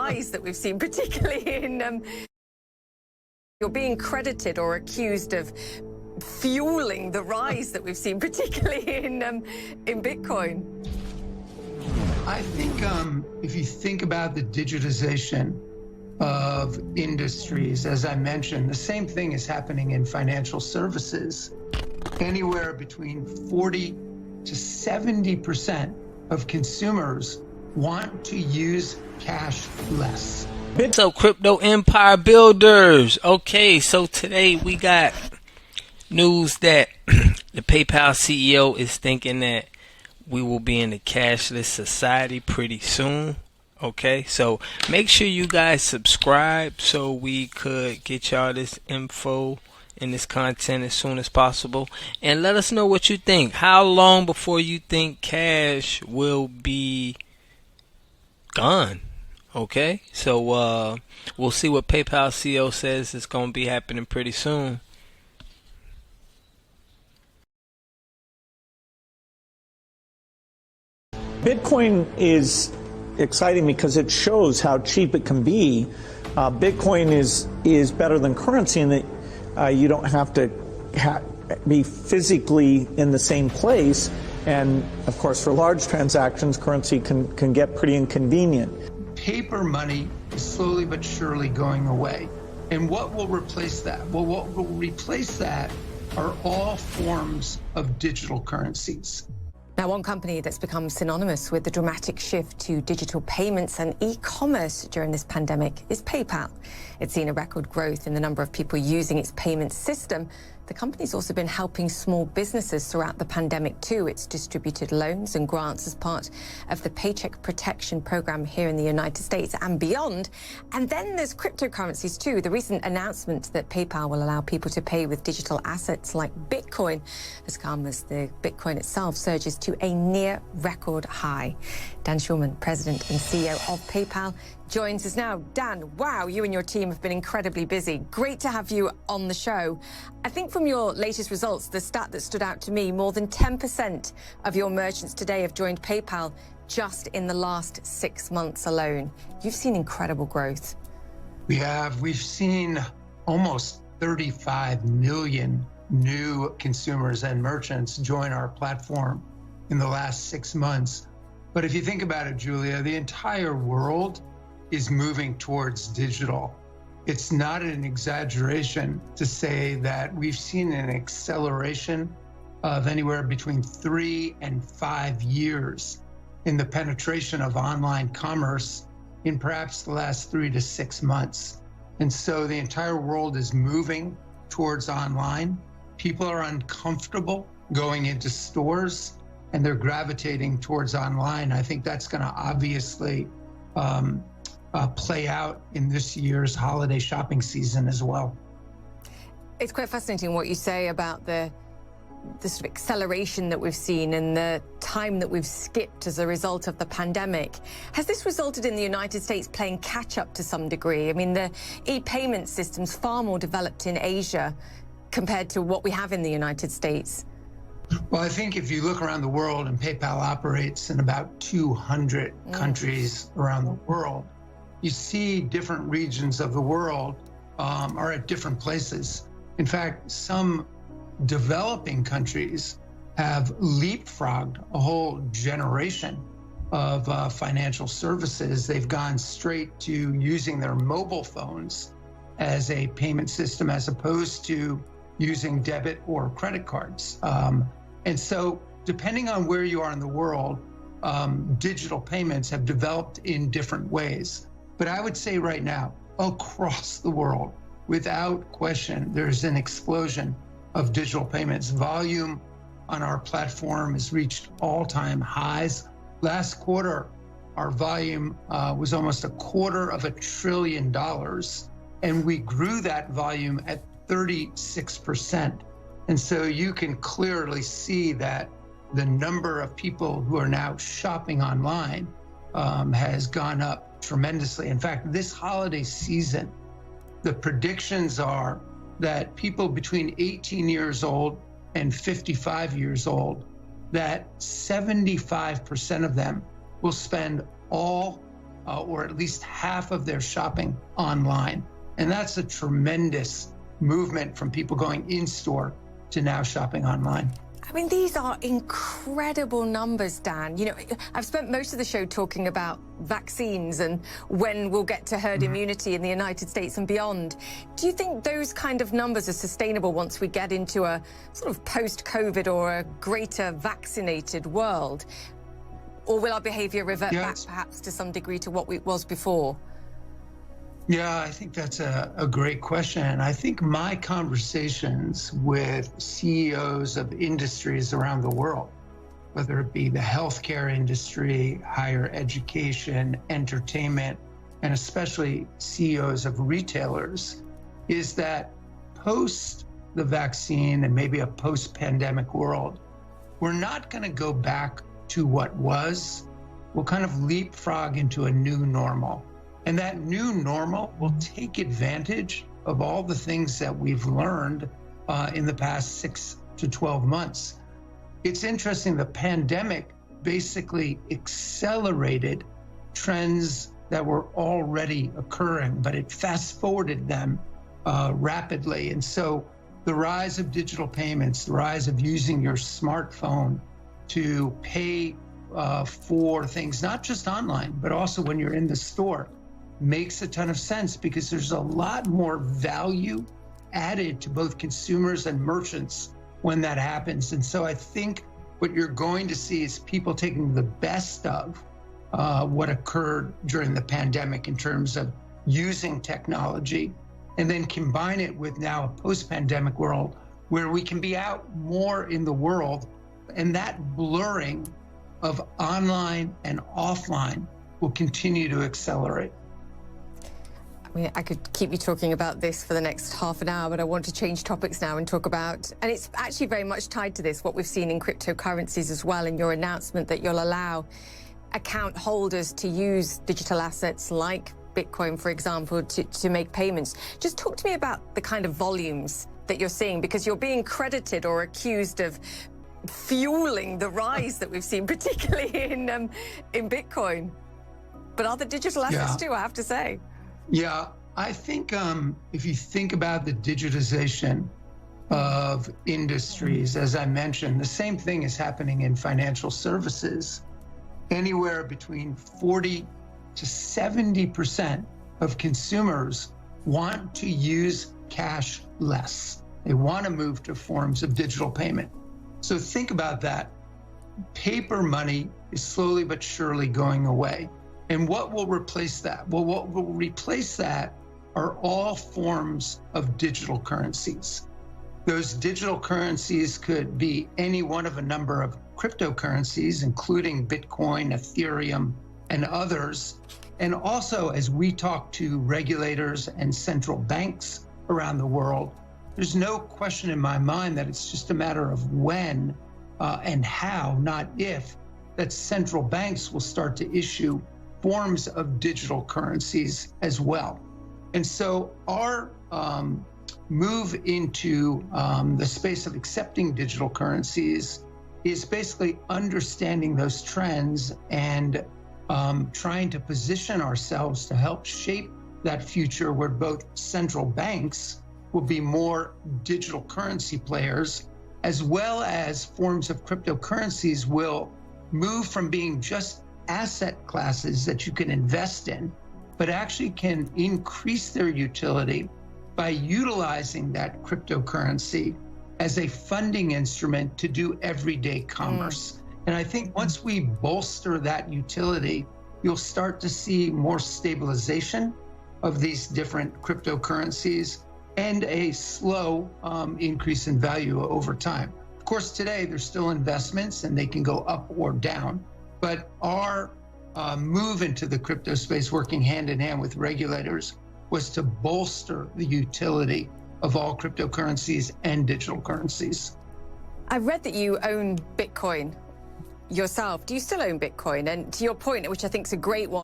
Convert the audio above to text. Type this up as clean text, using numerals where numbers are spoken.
rise that we've seen, particularly in... You're being credited or accused of fueling the rise that we've seen, particularly in Bitcoin. I think if you think about the digitization of industries, as I mentioned, the same thing is happening in financial services. Anywhere between 40 to 70% of consumers want to use cash less. What's up, crypto empire builders? Okay, so today we got news that the PayPal CEO is thinking that we will be in a cashless society pretty soon. Okay, so make sure you guys subscribe so we could get y'all this info and this content as soon as possible, and let us know what you think. How long before you think cash will be gone? Okay, so we'll see what PayPal CEO says is going to be happening pretty soon. Bitcoin is exciting because it shows how cheap it can be. Bitcoin is better than currency in that you don't have to be physically in the same place. And of course, for large transactions, currency can get pretty inconvenient. Paper money is slowly but surely going away. And what will replace that? Well, what will replace that are all forms of digital currencies. Now, one company that's become synonymous with the dramatic shift to digital payments and e-commerce during this pandemic is PayPal. It's seen a record growth in the number of people using its payment system. The company's also been helping small businesses throughout the pandemic too. It's distributed loans and grants as part of the Paycheck Protection Program here in the United States and beyond. And then there's cryptocurrencies too. The recent announcement that PayPal will allow people to pay with digital assets like Bitcoin has come as the Bitcoin itself surges to a near record high. Dan Schulman, President and CEO of PayPal, joins us now. Dan, wow, you and your team have been incredibly busy. Great to have you on the show. I think from your latest results, the stat that stood out to me, more than 10% of your merchants today have joined PayPal just in the last 6 months alone. You've seen incredible growth. We've seen almost 35 million new consumers and merchants join our platform in the last 6 months. But if you think about it, Julia, the entire world is moving towards digital. It's not an exaggeration to say that we've seen an acceleration of anywhere between 3 and 5 years in the penetration of online commerce in perhaps the last 3 to 6 months. And so the entire world is moving towards online. People are uncomfortable going into stores and they're gravitating towards online. I think that's going to obviously play out in this year's holiday shopping season as well. It's quite fascinating what you say about the sort of acceleration that we've seen and the time that we've skipped as a result of the pandemic. Has this resulted in the United States playing catch up to some degree? I mean, the e-payment system's far more developed in Asia compared to what we have in the United States. Well, I think if you look around the world, and PayPal operates in about 200 countries around the world, you see different regions of the world are at different places. In fact, some developing countries have leapfrogged a whole generation of financial services. They've gone straight to using their mobile phones as a payment system as opposed to using debit or credit cards. And so depending on where you are in the world, digital payments have developed in different ways. But I would say right now, across the world, without question, there's an explosion of digital payments. Volume on our platform has reached all-time highs. Last quarter, our volume was almost $250 billion, and we grew that volume at 36%. And so you can clearly see that the number of people who are now shopping online has gone up tremendously. In fact, this holiday season, the predictions are that people between 18 years old and 55 years old, that 75% of them will spend all or at least half of their shopping online. And that's a tremendous movement from people going in-store to now shopping online. I mean, these are incredible numbers, Dan. You know, I've spent most of the show talking about vaccines and when we'll get to herd immunity in the United States and beyond. Do you think those kind of numbers are sustainable once we get into a sort of post-COVID or a greater vaccinated world? Or will our behavior revert back perhaps to some degree to what it was before? Yeah, I think that's a great question. I think my conversations with CEOs of industries around the world, whether it be the healthcare industry, higher education, entertainment, and especially CEOs of retailers, is that post the vaccine and maybe a post-pandemic world, we're not going to go back to what was. We'll kind of leapfrog into a new normal. And that new normal will take advantage of all the things that we've learned in the past 6 to 12 months. It's interesting, the pandemic basically accelerated trends that were already occurring, but it fast forwarded them rapidly. And so the rise of digital payments, the rise of using your smartphone to pay for things, not just online, but also when you're in the store, makes a ton of sense because there's a lot more value added to both consumers and merchants when that happens. And so I think what you're going to see is people taking the best of what occurred during the pandemic in terms of using technology, and then combine it with now a post-pandemic world where we can be out more in the world, and that blurring of online and offline will continue to accelerate. I mean, I could keep you talking about this for the next half an hour, but I want to change topics now and talk about, and it's actually very much tied to this, what we've seen in cryptocurrencies as well, in your announcement that you'll allow account holders to use digital assets like Bitcoin, for example, to make payments. Just talk to me about the kind of volumes that you're seeing, because you're being credited or accused of fueling the rise that we've seen, particularly in Bitcoin. But other digital assets too, I have to say. Yeah, I think if you think about the digitization of industries, as I mentioned, the same thing is happening in financial services. Anywhere between 40 to 70% of consumers want to use cash less. They want to move to forms of digital payment. So think about that. Paper money is slowly but surely going away. And what will replace that? Well, what will replace that are all forms of digital currencies. Those digital currencies could be any one of a number of cryptocurrencies, including Bitcoin, Ethereum, and others. And also, as we talk to regulators and central banks around the world, there's no question in my mind that it's just a matter of when and how, not if, that central banks will start to issue forms of digital currencies as well. And so our move into the space of accepting digital currencies is basically understanding those trends and trying to position ourselves to help shape that future where both central banks will be more digital currency players, as well as forms of cryptocurrencies will move from being just asset classes that you can invest in, but actually can increase their utility by utilizing that cryptocurrency as a funding instrument to do everyday commerce. And I think once we bolster that utility, you'll start to see more stabilization of these different cryptocurrencies and a slow increase in value over time. Of course, today there's still investments and they can go up or down, but our move into the crypto space, working hand in hand with regulators, was to bolster the utility of all cryptocurrencies and digital currencies. I've read that you own Bitcoin yourself. Do you still own Bitcoin? And to your point, which I think is a great one,